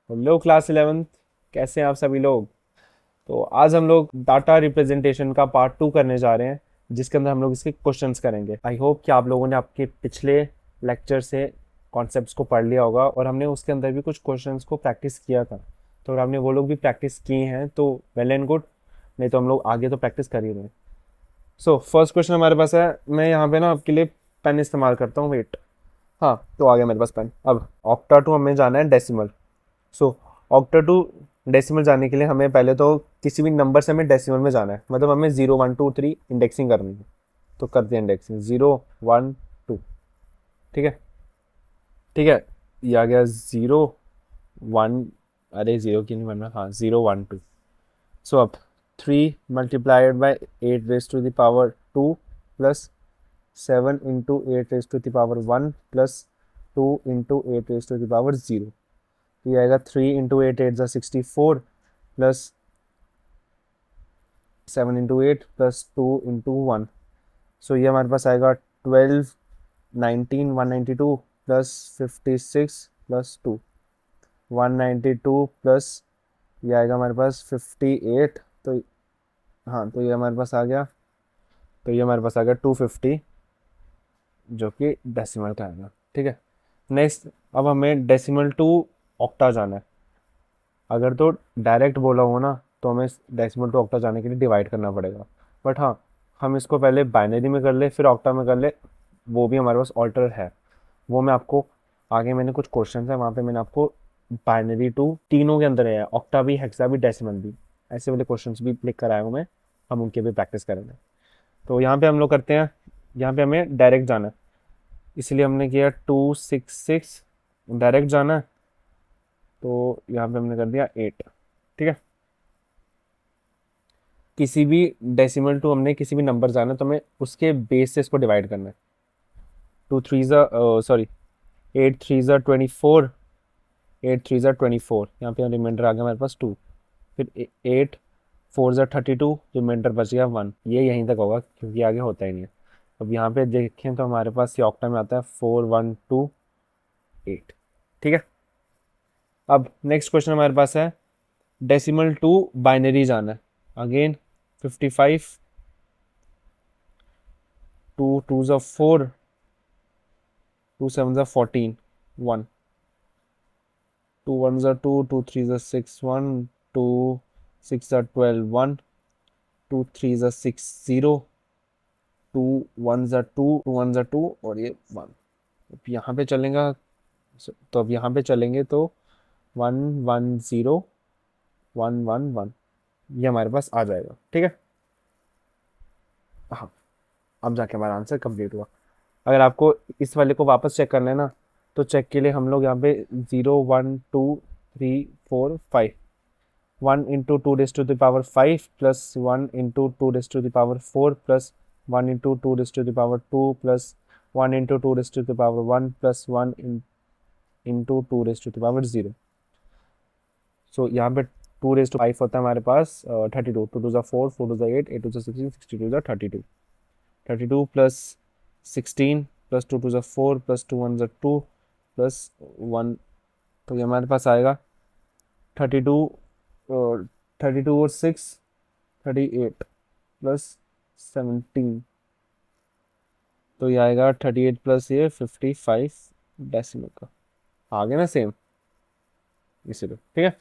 Hello class 11th। कैसे हैं आप सभी लोग। तो आज हम लोग डाटा रिप्रेजेंटेशन का पार्ट 2 करने जा रहे हैं, जिसके अंदर हम लोग इसके क्वेश्चंस करेंगे। आई होप कि आप लोगों ने आपके पिछले लेक्चर से कॉन्सेप्ट्स को पढ़ लिया होगा और हमने उसके अंदर भी कुछ क्वेश्चंस को प्रैक्टिस किया था। तो अगर आपने वो लोग भी प्रैक्टिस किए हैं तो वेल एंड गुड, नहीं तो हम लोग आगे तो प्रैक्टिस कर ही रहे हैं। सो फर्स्ट क्वेश्चन हमारे पास है। मैं यहाँ पे ना आपके लिए पेन इस्तेमाल करता हूँ। वेट, हाँ, तो आ गया मेरे पास पेन। अब ऑक्टा टू हमें जाना है decimal. So octa to decimal जाने के लिए हमें पहले तो किसी भी नंबर से हमें डेसिमल में जाना है, मतलब हमें 0 1 2 3 इंडेक्सिंग करनी है। तो करते हैं इंडेक्सिंग 0 1 2। ठीक है, ठीक है। ये आ गया 0 1। अरे जीरो की नहीं बनना, हाँ 0 1 2। सो अब 3 × 8 raised to the power 2 plus 7 × 8 raised to the power 1 plus 2 × 8 raised to the power 0। ये आएगा 3 × 8 8 ज़ा 64 प्लस 7 × 8 प्लस 2 × 1। सो ये हमारे पास आएगा 12 19 192 प्लस 56 प्लस 2 192 प्लस ये आएगा हमारे पास 58। तो हाँ, तो ये हमारे पास आ गया। तो ये हमारे पास आ गया 250, जो कि डेसिमल का आएगा। ठीक है, नेक्स्ट अब हमें डेसिमल टू ऑक्टा जाना है। अगर तो डायरेक्ट बोला हो ना तो हमें डेसिमल टू ऑक्टा जाने के लिए डिवाइड करना पड़ेगा। बट हाँ, हम इसको पहले बाइनरी में कर ले फिर ऑक्टा में कर ले, वो भी हमारे पास ऑल्टर है। वो मैं आपको आगे, मैंने कुछ क्वेश्चन है वहाँ पे मैंने आपको बाइनरी टू तीनों के अंदर है, ऑक्टा भी, हेक्सा भी, डेसिमल भी, ऐसे वाले क्वेश्चन भी लिख कर आया हूँ मैं। हम उनके भी प्रैक्टिस करेंगे। तो यहाँ पे हम लोग करते हैं, यहाँ पे हमें डायरेक्ट जाना है, इसलिए हमने किया 266। डायरेक्ट जाना है तो यहाँ पे हमने कर दिया 8। ठीक है, किसी भी डेसिमल टू हमने किसी भी नंबर जाना है तो हमें उसके बेस से इसको डिवाइड करना है। 8 3 ज़ा 24, 8 3 ज़ा 24, यहाँ पे रिमाइंडर आ गया हमारे पास 2। फिर 8 4 ज़ा 32, रिमाइंडर बच गया 1। ये यहीं तक होगा क्योंकि आगे होता ही नहीं है। अब यहाँ पे देखें तो हमारे पास ये ऑक्टा में आता है 4128। ठीक है, अब नेक्स्ट क्वेश्चन हमारे पास है डेसिमल टू बाइनरी जाना है। अगेन 55, 2 2 ज़ा 4, 2 7 ज़ा 14, 1, 2 1 ज़ा 2, 2 3 ज़ा 6, 1, 2 6 ज़ा 12, 1, 2 3 ज़ा 6 0, 2 1 ज़ा 2, 2 1 ज़ा 2 और ये 1। अब यहाँ पे चलेगा, तो अब यहाँ पे चलेंगे तो 1 1 0 1 1 1, ये हमारे पास आ जाएगा। ठीक है, हाँ, अब जाके हमारा आंसर कंप्लीट हुआ। अगर आपको इस वाले को वापस चेक करना है ना, तो चेक के लिए हम लोग यहाँ पे 0 1 2 3 4 5, 1 × 2 raised to the power 5 plus 1 × 2 raised to the power 4 plus 1 × 2 raised to the power 2 plus 1 × 2 raised to the power 1 plus 1 × 2 raised to the power 0। सो यहाँ पे 2 raised to 5 होता है हमारे पास 32। 2 2 ज़ा 4, 4 2 ज़ा 8, 8 2 ज़ा 16, 62 ज़ा 32। 32 प्लस 16 प्लस 2 2 ज़ा 4 प्लस 2 1 ज़ा 2 प्लस 1। तो ये हमारे पास आएगा 32, 32 और 6 38 प्लस 17। तो ये आएगा 38 प्लस ये 55 डेसिमल का। आ गया ना सेम, इसीलिए। ठीक है,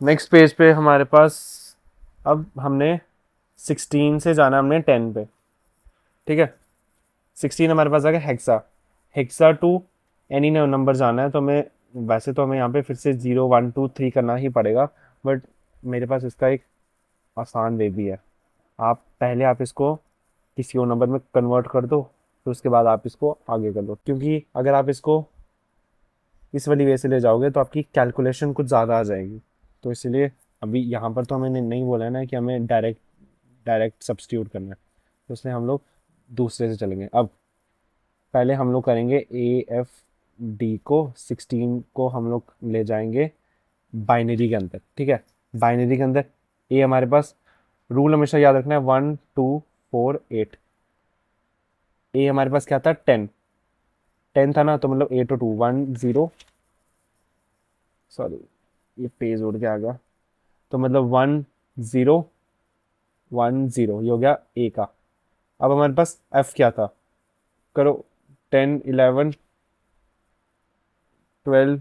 नेक्स्ट पेज पे हमारे पास अब हमने 16 से जाना, हमने 10 पे। ठीक है, 16 हमारे पास आ गया hexa. Hexa to any number जाना है तो हमें, वैसे तो हमें यहाँ पे फिर से 0 1 2 3 करना ही पड़ेगा, बट मेरे पास इसका एक आसान वे भी है। आप इसको किसी और नंबर में कन्वर्ट कर दो, फिर उसके बाद आप इसको आगे कर लो, क्योंकि अगर आप इसको इस वाली वे से ले जाओगे तो आपकी कैलकुलेशन कुछ ज़्यादा आ जाएगी। तो इसलिए अभी यहाँ पर तो हमें नहीं बोला है ना कि हमें डायरेक्ट डायरेक्ट सब्स्टिट्यूट करना है, तो इसलिए हम लोग दूसरे से चलेंगे। अब पहले हम लोग करेंगे AFD को, 16 को हम लोग ले जाएंगे बाइनरी के अंदर। ठीक है, बाइनरी के अंदर ए हमारे पास, रूल हमेशा याद रखना है 1 2 4 8। ए हमारे पास क्या था, 10। 10 था ना, तो मतलब 8 और 2 1 0 सॉरी ये पेज उड़ के आ गया, तो मतलब 1 0 1 0 ये हो गया ए का। अब हमारे पास एफ क्या था, करो 10 11 12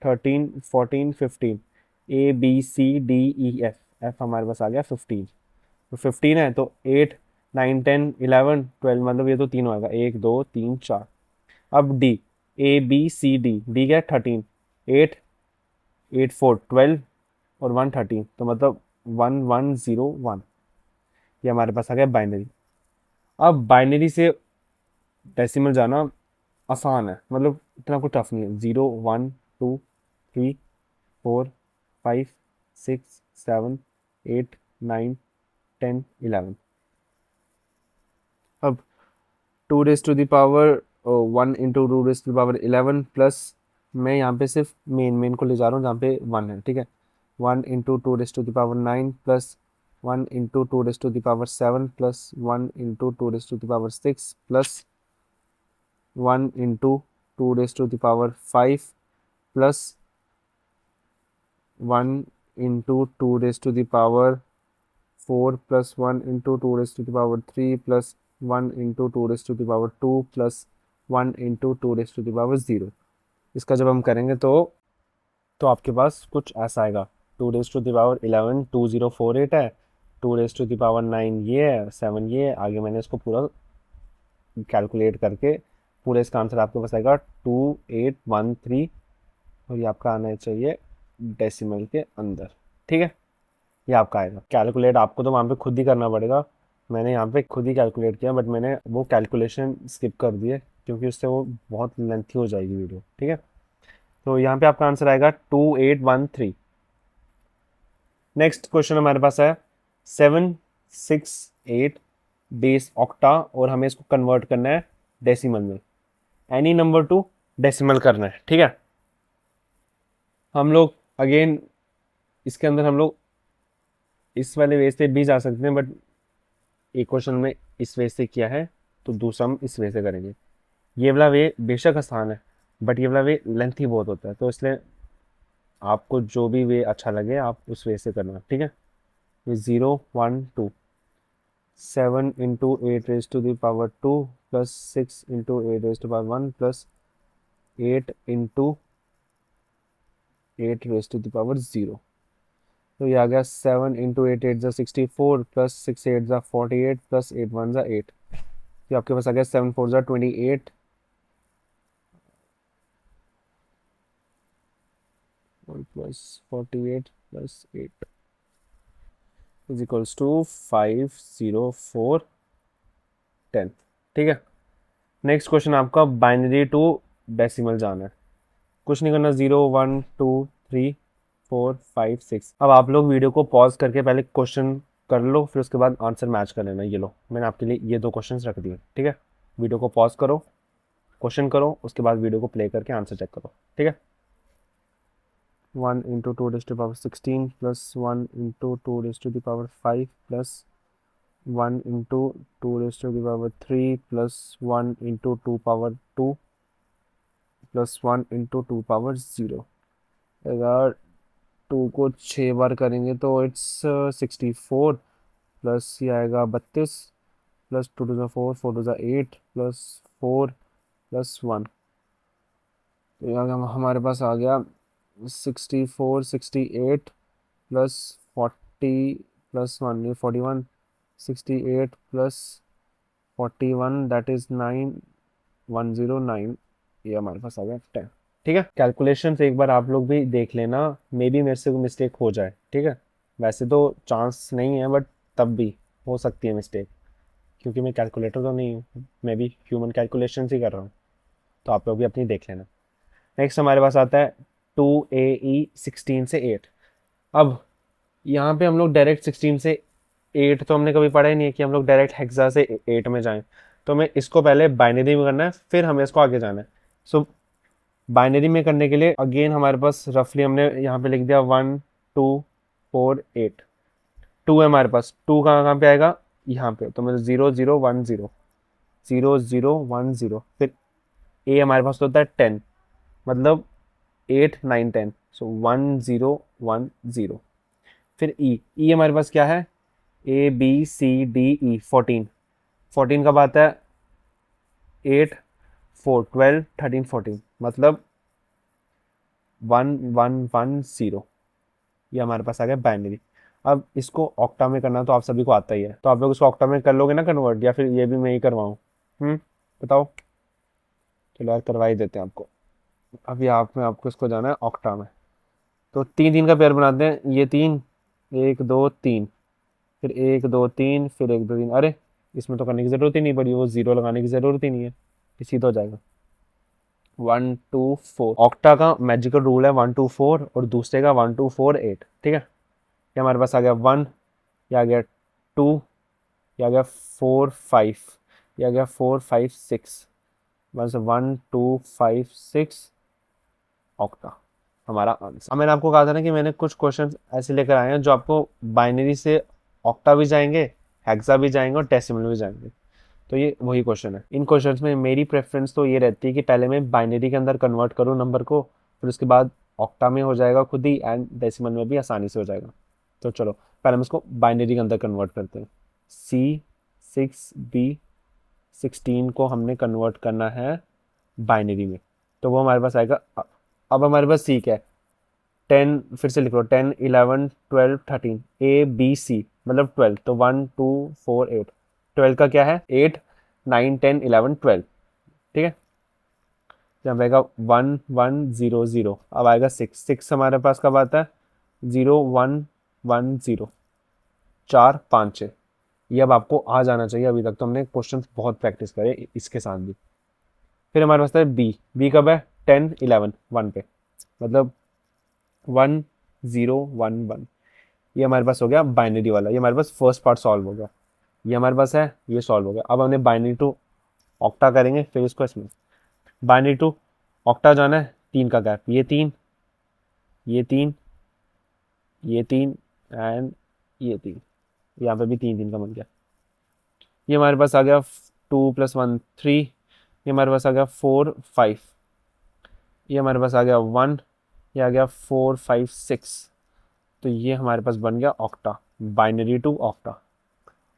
13 14 15, A B C D E F, F हमारे पास आ गया 15। तो 15 है तो 8 9 10 11 12, मतलब ये तो तीन होगा, 1 2 3 4। अब D, A B C D, D क्या है 13, 8 8 4 12 और 1 13, तो मतलब 1101, ये हमारे पास आ गया बाइनरी। अब बाइनरी से डेसिमल जाना आसान है, मतलब इतना कुछ टफ नहीं है। 0 1 2 3 4 5 6 7 8 9 10 11। अब 2 to the power 1 into 2 to the power 11 plus, मैं यहाँ पे सिर्फ मेन को ले जा रहा हूँ जहाँ पे 1 है, ठीक है। 1 into 2 to the power 9 plus 1 into 2 to the power 7 plus 1 into 2 to the power 6 plus 1 into 2 to the power 5 plus 1 into 2 to the power 4 plus 1 into 2 to the power 3 plus 1 into 2 to the power 2 plus 1 into 2 to the power 0। इसका जब हम करेंगे तो आपके पास कुछ ऐसा आएगा। 2 to the power 11 2048 है, 2 to the power 9 ये है, 7 ये है, आगे मैंने इसको पूरा कैलकुलेट करके पूरा इसका आंसर आपके पास आएगा 2813, और ये आपका आना चाहिए डेसिमल के अंदर, ठीक है। ये आपका आएगा। कैलकुलेट आपको तो वहाँ पे खुद ही करना पड़ेगा, मैंने यहाँ पे खुद ही कैलकुलेट किया, बट मैंने वो कैलकुलेशन स्किप कर दिए क्योंकि उससे वो बहुत लेंथी हो जाएगी वीडियो, ठीक है। तो यहाँ पे आपका आंसर आएगा 2813। नेक्स्ट क्वेश्चन हमारे पास है 768 बेस ऑक्टा, और हमें इसको कन्वर्ट करना है डेसिमल में, एनी नंबर टू डेसिमल करना है, ठीक है। हम लोग अगेन इसके अंदर हम लोग इस वाले वे से भी जा सकते हैं, बट एक क्वेश्चन में इस वे से किया है तो दूसरा हम इस वे से करेंगे। ये वाला वे बेशक आसान है, बट ये वाला वे लेंथी बहुत होता है, तो इसलिए आपको जो भी वे अच्छा लगे आप उस वे से करना, ठीक है। ये 0 1 2 7 into 8 raised to the power 2 plus 6 into 8 raised to the power 1 plus 8 into 8 raised to the power 0। तो ये आ गया 7 into 8 8 प्लस 6 8 प्लस 8 1 8, तो आपके पास आ गया 7 4 28 plus 48 plus 8 is equals to 504 10, ठीक है। नेक्स्ट क्वेश्चन आपका बाइनरी टू डेसिमल जाना है, कुछ नहीं करना। 0 1 2 3 4 5 6। अब आप लोग वीडियो को पॉज करके पहले क्वेश्चन कर लो, फिर उसके बाद आंसर मैच कर लेना। ये लो मैंने आपके लिए ये दो क्वेश्चन रख दिए, ठीक है। वीडियो को पॉज करो, क्वेश्चन करो, उसके बाद वीडियो को प्ले करके आंसर चेक करो, ठीक है। 1 into 2 raised to the power 16 plus 1 into 2 raised to the power 5 plus 1 into 2 raised to the power 3 plus 1 into 2 power 2 plus 1 into 2 power 0। अगर 2 को 6 बार करेंगे तो इट्स 64 प्लस ये आएगा 32 plus 2 to the 4 4 to the 8 plus 4 plus 1, तो यहाँ हमारे पास आ गया 64 68 प्लस 40 प्लस 1 ये 41, 68 प्लस 41 दैट इज 9 109, ये हमारे पास आ गया 10, ठीक है। कैलकुलेशन एक बार आप लोग भी देख लेना, मे बी मेरे से मिस्टेक हो जाए, ठीक है। वैसे तो चांस नहीं है, बट तब भी हो सकती है मिस्टेक, क्योंकि मैं कैलकुलेटर तो नहीं हूँ, मैं भी ह्यूमन कैलकुलेशन ही कर रहा हूँ, तो आप लोग भी अपनी देख लेना। नेक्स्ट हमारे पास आता है 2AE 16 से 8। अब यहाँ पे हम लोग डायरेक्ट 16 से 8 तो हमने कभी पढ़ा ही नहीं है कि हम लोग डायरेक्ट हेक्सा से 8 में जाएं, तो हमें इसको पहले बाइनरी में करना है, फिर हमें इसको आगे जाना है। सो बाइनरी में करने के लिए अगेन हमारे पास रफली हमने यहाँ पे लिख दिया 1 2 4 8, 2 है हमारे पास, 2 कहाँ पे आएगा, यहाँ पे, तो मतलब 0 0 1 0 0 0 1 0, फिर ए हमारे पास होता है 10, मतलब 8 9 10, सो 1 0 1 0। फिर ई हमारे पास क्या है, ए बी सी डी ई 14, 14 कब आता है, 8 4 12 13 14, मतलब 1 1 1 0। ये हमारे पास आ गया बाइनरी। अब इसको ऑक्टा में करना तो आप सभी को आता ही है, तो आप लोग इसको ऑक्टा में कर लोगे ना कन्वर्ट, या फिर ये भी मैं ही करवाऊँ? बताओ। चलो यार करवा ही देते हैं आपको। अभी आप में आपको इसको जाना है ऑक्टा में, तो 3 3 का पेयर बनाते हैं, ये 3 1 2 3, फिर 1 2 3, फिर 1 2 3। अरे इसमें तो करने की ज़रूरत ही नहीं पड़ी, वो ज़ीरो लगाने की ज़रूरत ही नहीं है, ये सीधा हो जाएगा। 1 2 4, ऑक्टा का मैजिकल रूल है 1 2 4, और दूसरे का 1 2 4 8। ठीक है, ये हमारे पास आ गया 1, ये आ गया 2, ये आ गया 4 5, ये आ गया 4 5 6, बस 1 2 5 6 ऑक्टा हमारा आंसर। अब मैंने आपको कहा था ना कि मैंने कुछ क्वेश्चन ऐसे लेकर आए हैं जो आपको बाइनरी से ऑक्टा भी जाएंगे, हेक्सा भी जाएंगे और डेसिमल भी जाएंगे। तो ये वही क्वेश्चन है। इन क्वेश्चंस में मेरी प्रेफरेंस तो ये रहती है कि पहले मैं बाइनरी के अंदर कन्वर्ट करूँ नंबर को, फिर उसके बाद ऑक्टा में हो जाएगा खुद ही, एंड डेसिमल में भी आसानी से हो जाएगा। तो चलो पहले हम इसको बाइनरी के अंदर कन्वर्ट करते हैं। C6B16 को हमने कन्वर्ट करना है बाइनरी में, तो वो हमारे पास आएगा। अब हमारे पास सी क्या है, 10, फिर से लिख लो 10 11 12 13, ABC मतलब 12, तो 1 2 4 8, 12 का क्या है 8 9 10 11 12। ठीक है, जब आएगा 1 1 0 0, अब आएगा 6 6 हमारे पास कब आता है, 0 1 1 0, 4 5 6। ये अब आपको आ जाना चाहिए, अभी तक तो हमने क्वेश्चन बहुत प्रैक्टिस करे इसके साथ भी। फिर हमारे पास है बी, बी कब है 10 11 1 पे, मतलब 1 0 1 1। ये हमारे पास हो गया बाइनरी वाला, ये हमारे पास फर्स्ट पार्ट सॉल्व हो गया, ये हमारे पास है, ये सॉल्व हो गया। अब हमने बाइनरी टू ऑक्टा करेंगे, फिर इसको इसमें बाइनरी टू ऑक्टा जाना है, 3 का गैप, ये 3 ये 3 ये 3 एंड ये 3, यहाँ पे भी 3 3 का बन गया। ये हमारे पास आ गया 2 + 1 3, ये हमारे पास आ गया 4 5, ये हमारे पास आ गया 1, ये आ गया 4 5 6। तो ये हमारे पास बन गया octa, binary to octa.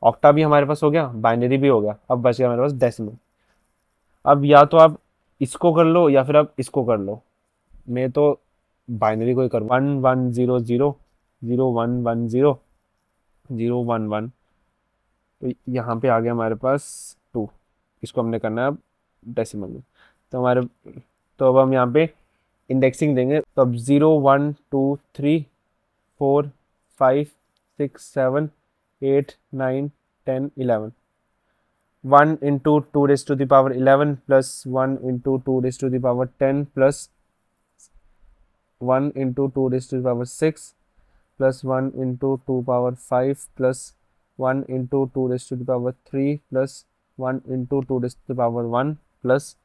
Octa भी हमारे पास हो गया, बाइनरी भी हो गया, अब बच गया हमारे पास डेसिमल। अब या तो आप इसको कर लो या फिर आप इसको कर लो, मैं तो बाइनरी को ही करूँ। 1 1 0 0 0 1 1 0 0 1 1, तो यहाँ पे आ गया हमारे पास 2, इसको हमने करना है अब डेसिमल में। तो हमारे, तो अब हम यहाँ पे इंडेक्सिंग देंगे, तो अब 0 1 2 3 4 5 6 7 8 9 10 11, 1 into 2 raised to the power 11 plus 1 into 2 raised to the power 10 plus 1 into 2 raised to the power 6 plus 1 into 2 power 5 plus 1 into 2 raised to the power 3 plus 1 into 2 raised to the power 1 plus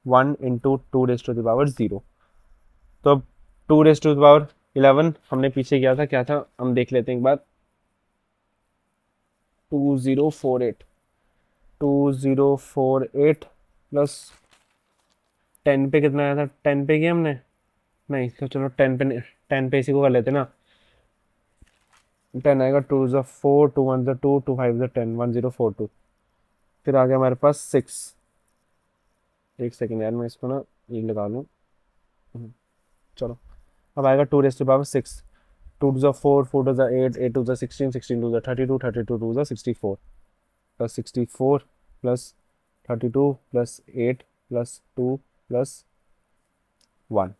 1 into 2 raised to the power 0। तो अब 2 raised to the power 11 हमने पीछे किया था, क्या था हम देख लेते हैं एक बार। 2048 2048 प्लस 10 पे कितना आया था, 10 पे किया हमने, नहीं तो चलो 10 पे, 10 पे इसी को कर लेते ना। 10 आएगा, 2 ज़ा 4 2 1 ज़ा 2 2 5 ज़ा 10 1042। फिर आ गया हमारे पास 6, एक सेकेंड यार मैं इसको ना ये लगा लूँ। चलो अब आएगा 2 रेज़ टू पावर 6, 2 2 ज़ा 4 4 2 ज़ा 8 8 2 ज़ा 16 16 2 ज़ा 32 32 2 ज़ा 64 plus 64 plus 32 plus 8 plus 2 plus 1।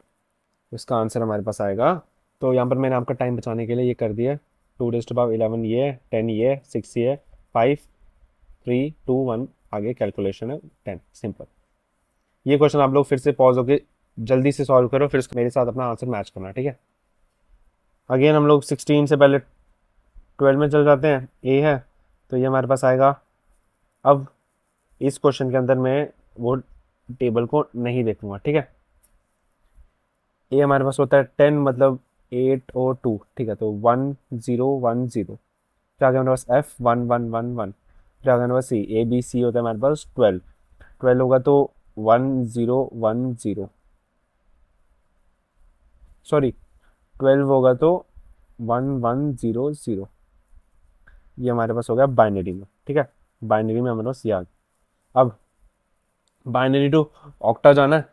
इसका आंसर हमारे पास आएगा। तो यहाँ पर मैंने आपका टाइम बचाने के लिए ये कर दिया, 2 रेज़ टू पावर 11 ये है, 10 ये है, 6 ये है, 5 3 2 1 आगे कैलकुलेशन है 10, सिंपल। ये क्वेश्चन आप लोग फिर से पॉज होकर जल्दी से सॉल्व करो, फिर मेरे साथ अपना आंसर मैच करना, ठीक है। अगेन हम लोग 16 से पहले 12 में चल जाते हैं, ए है तो ये हमारे पास आएगा। अब इस क्वेश्चन के अंदर मैं वो टेबल को नहीं देखूंगा, ठीक है। ए हमारे पास होता है 10 मतलब 8 और 2, ठीक है, तो 1 0 1 0। फिर आगे हमारे पास एफ 1 1 1 1। फिर आगे हमारे पास सी, ए बी सी होता है हमारे पास 12 12 होगा तो 1 0 1 0। सॉरी 12 होगा तो 1100, ये हमारे पास हो गया बाइनरी में, ठीक है। बाइनरी में हमारे पास याद। अब बाइनरी टू ऑक्टा जाना है।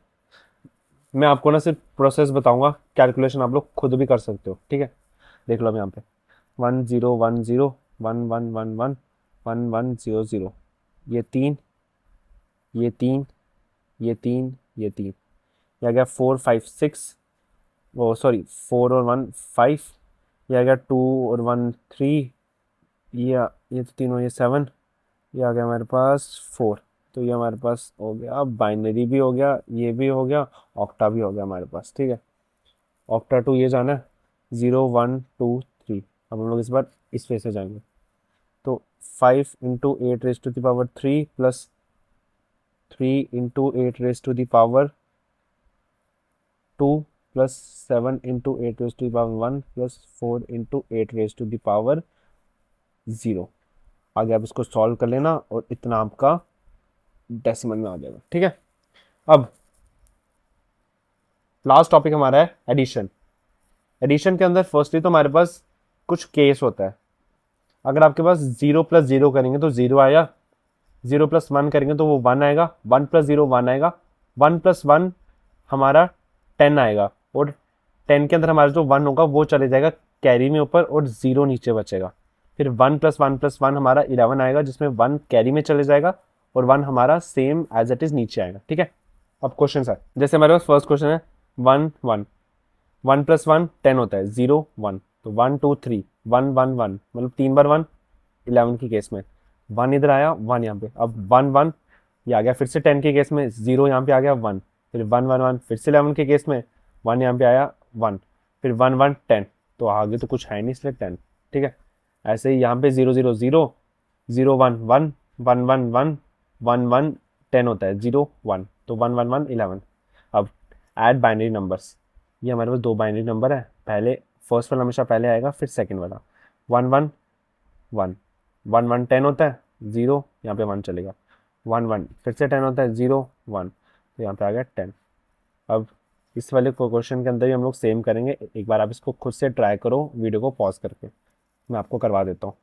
मैं आपको ना सिर्फ प्रोसेस बताऊंगा, कैलकुलेशन आप लोग खुद भी कर सकते हो, ठीक है। देख लो अब यहाँ पे 1010 1111 1100, ये तीन, ये तीन, ये तीन, ये तीन, ये आ गया 4 5 6, वो सॉरी 4 और 1 5, ये आ गया 2 और 1 3, ये तो तीनों, ये 7, ये आ गया हमारे पास 4। तो ये हमारे पास हो गया, बाइनरी भी हो गया, ये भी हो गया, ऑक्टा भी हो गया हमारे पास, ठीक है। ऑक्टा टू ये जाना है 0 1 2 3। अब हम लोग इस बार इस वे से जाएंगे, तो 5 × 8 raised to the power 3 plus 3 × 8 raised to the power 2 plus 7 × 8 raised to the power 1 plus 4 × 8 raised to the power 0। आगे आप इसको सॉल्व कर लेना और इतना आपका डेसिमल में आ जाएगा, ठीक है। अब लास्ट टॉपिक हमारा है एडिशन। एडिशन के अंदर फर्स्टली तो हमारे पास कुछ केस होता है। अगर आपके पास 0 + 0 करेंगे तो 0 आया, 0 + 1 करेंगे तो वो 1 आएगा, 1 + 0 1 आएगा, 1 + 1 हमारा 10 आएगा, और 10 के अंदर हमारा जो 1 होगा वो चले जाएगा कैरी में ऊपर और 0 नीचे बचेगा। फिर 1 + 1 + 1 हमारा 11 आएगा, जिसमें 1 कैरी में चले जाएगा और 1 हमारा सेम एज इट इज नीचे आएगा, ठीक है। अब क्वेश्चन है, जैसे हमारे पास फर्स्ट क्वेश्चन है 1 1, 1 + 1 10 होता है, 0 1, तो 1 2 3 1 1 1, मतलब 3 बार 1 11 की केस में, 1 इधर आया, 1 यहाँ पे, अब 1 1 ये आ गया, फिर से 10 के केस में 0 यहाँ पे आ गया 1, फिर 1 1 1, फिर से 11 के केस में 1 यहाँ पे आया 1, फिर 1 1 10, तो आगे तो कुछ है नहीं इसलिए 10, ठीक है। ऐसे ही यहाँ पे 0 0 0 0 1 1 1 1 1 1 1 10 होता है, 0 1, तो 1 1 1 11। अब ऐड बाइनरी नंबर्स, ये हमारे पास दो बाइनरी नंबर है, पहले फर्स्ट वाला हमेशा पहले आएगा, फिर सेकंड वाला 1 1 1 1 1 10 होता है, 0 यहाँ पे 1 चलेगा, 1 1 फिर से 10 होता है, 0 1, तो यहाँ पे आ गया 10। अब इस वाले क्वेश्चन के अंदर भी हम लोग सेम करेंगे, एक बार आप इसको खुद से ट्राई करो वीडियो को पॉज करके, मैं आपको करवा देता हूँ।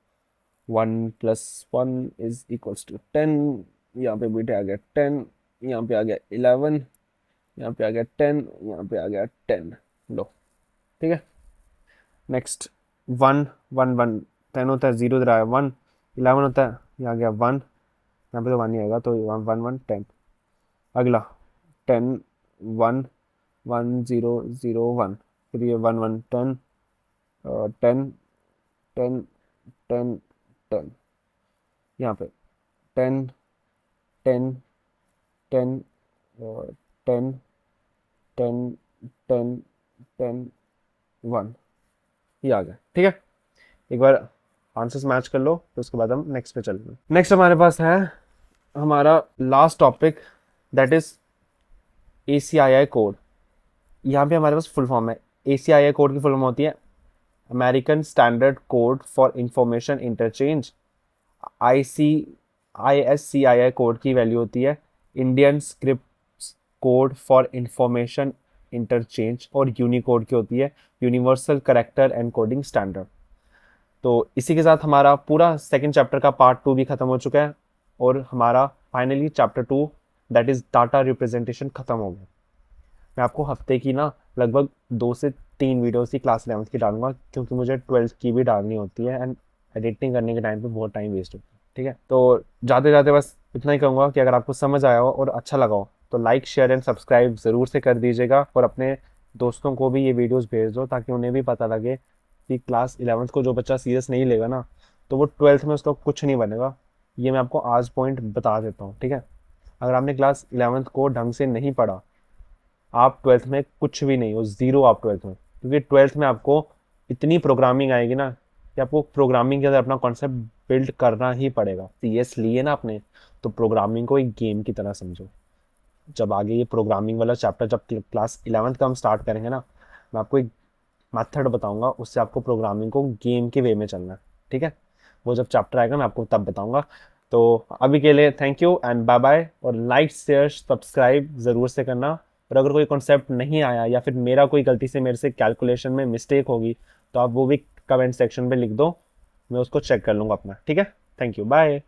1 + 1 = 10, यहाँ पे बीटे आ गया 10, यहाँ पे आ गया 11, यहाँ पे आ गया 10, यहाँ पे आ गया 10, लो, ठीक है। नेक्स्ट 1 1 1 10 होता है, 0 इधर आया 1, 11 होता है, यहाँ आ गया 1, यहाँ पे तो 1 ही आएगा, तो 1 1 1 10। अगला 10 1 1 0 0 1, फिर ये 1 1 10 10 10 10 10, यहाँ पे 10 10 10 10 10 10 10 1, ये आ गया, ठीक है। एक बार आंसर्स मैच कर लो, तो उसके बाद हम नेक्स्ट पे चलेंगे। नेक्स्ट हमारे पास है हमारा last topic, that is ACII code. यहाँ पे हमारे पास फुल फॉर्म है, ACII कोड की फुल फॉर्म होती है American standard code for information interchange. ISCII code की वैल्यू होती है Indian script code for information interchange, और यूनिकोड की होती है यूनिवर्सल कैरेक्टर एनकोडिंग स्टैंडर्ड। तो इसी के साथ हमारा पूरा सेकंड चैप्टर का पार्ट 2 भी खत्म हो चुका है, और हमारा finally chapter 2 that is data representation खत्म हो गया। मैं आपको हफ्ते की ना लगभग 2 से 3 वीडियोस की क्लास 11th की डालूंगा, क्योंकि मुझे 12th की भी डालनी होती है, एंड एडिटिंग करने के टाइम पे बहुत टाइम वेस्ट होता है, ठीक है। तो जाते जाते बस इतना ही कहूँगा कि अगर आपको समझ आया हो और अच्छा लगा हो तो लाइक शेयर एंड सब्सक्राइब ज़रूर से कर दीजिएगा, और अपने दोस्तों को भी ये वीडियोज़ भेज दो, ताकि उन्हें भी पता लगे कि क्लास 11th को जो बच्चा सीरियस नहीं लेगा ना, तो वो 12th में उसका कुछ नहीं बनेगा। ये मैं आपको आज पॉइंट बता देता हूँ, ठीक है। अगर आपने क्लास 11th को ढंग से नहीं पढ़ा, आप 12th में कुछ भी नहीं हो, ज़ीरो आप 12th में, क्योंकि 12th में आपको इतनी प्रोग्रामिंग आएगी ना कि आपको प्रोग्रामिंग के अंदर अपना कॉन्सेप्ट बिल्ड करना ही पड़ेगा। CS लिए ना आपने, तो प्रोग्रामिंग को एक गेम की तरह समझो। जब आगे ये प्रोग्रामिंग वाला चैप्टर जब क्लास 11th का हम स्टार्ट करेंगे ना, मैं आपको एक मेथड बताऊंगा, उससे आपको प्रोग्रामिंग को गेम के वे में चलना है, ठीक है। वो जब चैप्टर आएगा मैं आपको तब बताऊंगा। तो अभी के लिए thank you and bye bye, और लाइक शेयर सब्सक्राइब ज़रूर से करना। और अगर कोई कॉन्सेप्ट नहीं आया या फिर मेरा कोई गलती से मेरे से कैलकुलेशन में मिस्टेक होगी तो आप वो भी कमेंट सेक्शन पे लिख दो, मैं उसको चेक कर लूँगा अपना। ठीक है, थैंक यू, बाय।